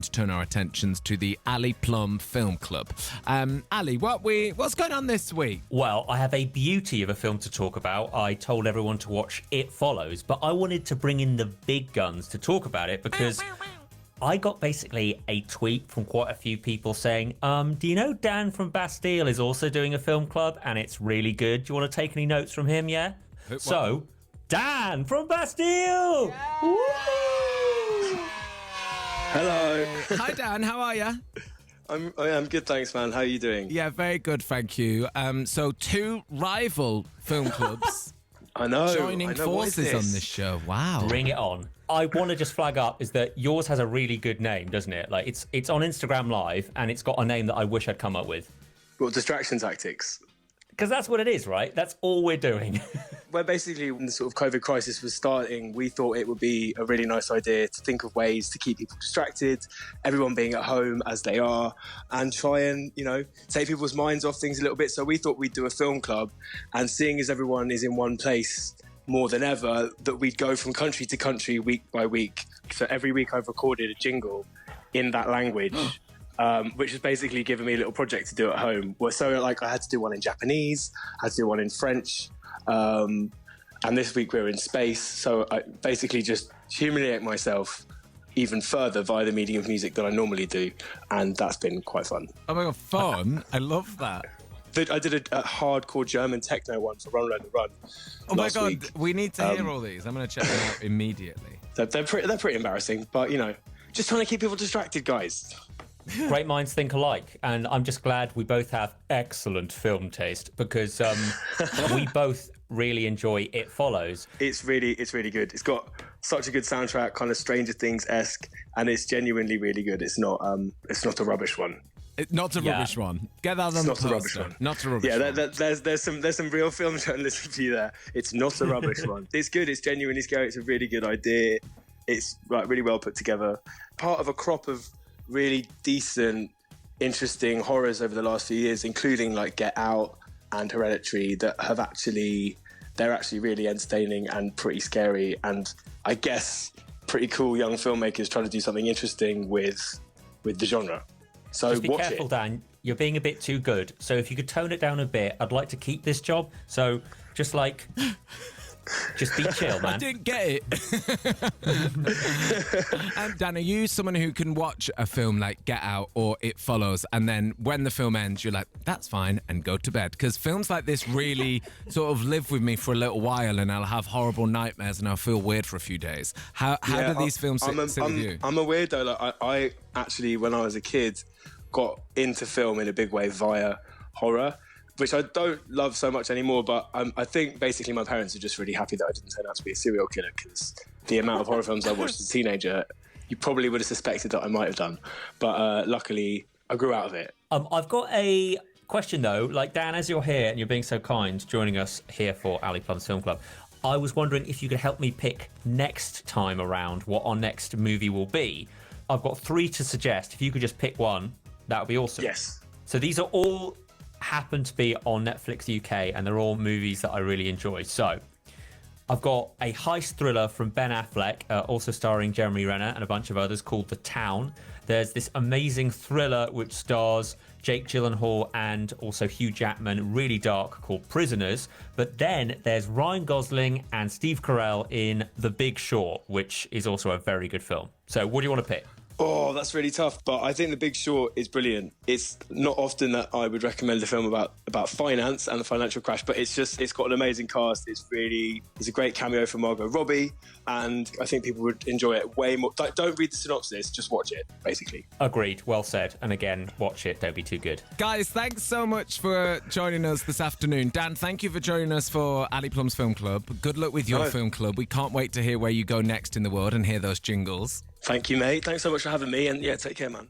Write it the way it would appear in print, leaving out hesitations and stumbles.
to turn our attentions to the Ali Plumb Film Club. Ali, what's going on this week? Well, I have a beauty of a film to talk about. I told everyone to watch It Follows, but I wanted to bring in the big guns to talk about it because I got basically a tweet from quite a few people saying, do you know Dan from Bastille is also doing a film club and it's really good? Do you want to take any notes from him, yeah? So, Dan from Bastille! Hello. Hi, Dan. How are you? I'm good, thanks, man. How are you doing? Yeah, very good, thank you. So, two rival film clubs joining forces on this show. Wow. Bring it on. I want to just flag up is that yours has a really good name, doesn't it? Like it's on Instagram Live and it's got a name that I wish I'd come up with. Well, distraction tactics. Because that's what it is, right? That's all we're doing. Well, basically, when the sort of COVID crisis was starting, we thought it would be a really nice idea to think of ways to keep people distracted, everyone being at home as they are, and try and, take people's minds off things a little bit. So we thought we'd do a film club, and seeing as everyone is in one place more than ever, that we'd go from country to country week by week. So every week I've recorded a jingle in that language. Which has basically given me a little project to do at home. So I had to do one in Japanese, I had to do one in French, and this week we're in space. So I basically just humiliate myself even further via the medium of music that I normally do, and that's been quite fun. Oh my God, fun! I love that. I did a hardcore German techno one for Run Run Run. Oh my God, we need to hear all these. I'm going to check them out immediately. They're pretty embarrassing, but just trying to keep people distracted, guys. Great minds think alike, and I'm just glad we both have excellent film taste because we both really enjoy It Follows. It's really good. It's got such a good soundtrack, kind of Stranger Things-esque, and it's genuinely really good. It's not a rubbish one. Not a rubbish one. Get that on the poster. Not a rubbish one. Not a rubbish one. Yeah, there's some real film journalism for you there. It's not a rubbish one. It's good. It's genuinely scary. It's a really good idea. It's really well put together. Part of a crop of really decent, interesting horrors over the last few years, including like Get Out and Hereditary, that they're actually really entertaining and pretty scary, and I guess pretty cool young filmmakers trying to do something interesting with the genre. So just be careful, Dan. You're being a bit too good. So if you could tone it down a bit, I'd like to keep this job. So just be chill, man. I didn't get it. Dan, are you someone who can watch a film like Get Out or It Follows, and then when the film ends, you're like, that's fine, and go to bed? Because films like this really sort of live with me for a little while, and I'll have horrible nightmares, and I'll feel weird for a few days. How do these films sit with you? I'm a weirdo. Like, I actually, when I was a kid, got into film in a big way via horror, which I don't love so much anymore, but I think basically my parents are just really happy that I didn't turn out to be a serial killer, because the amount of horror films I watched as a teenager, you probably would have suspected that I might have done. But luckily, I grew out of it. I've got a question, though. Like, Dan, as you're here and you're being so kind, joining us here for Ali Plumb's Film Club, I was wondering if you could help me pick next time around what our next movie will be. I've got 3 to suggest. If you could just pick one, that would be awesome. Yes. So these are all happen to be on Netflix UK, and they're all movies that I really enjoy. So I've got a heist thriller from Ben Affleck, also starring Jeremy Renner and a bunch of others, called The Town. There's this amazing thriller which stars Jake Gyllenhaal and also Hugh Jackman, really dark, called Prisoners. But then there's Ryan Gosling and Steve Carell in The Big Short, which is also a very good film. So what do you want to pick? Oh, that's really tough, but I think The Big Short is brilliant. It's not often that I would recommend a film about finance and the financial crash, but it's got an amazing cast. It's a great cameo from Margot Robbie, and I think people would enjoy it way more. Don't read the synopsis, just watch it, basically. Agreed, well said. And again, watch it, don't be too good. Guys, thanks so much for joining us this afternoon. Dan, thank you for joining us for Ali Plumb's Film Club. Good luck with your film club. We can't wait to hear where you go next in the world and hear those jingles. Thank you, mate. Thanks so much for having me, and yeah, take care, man.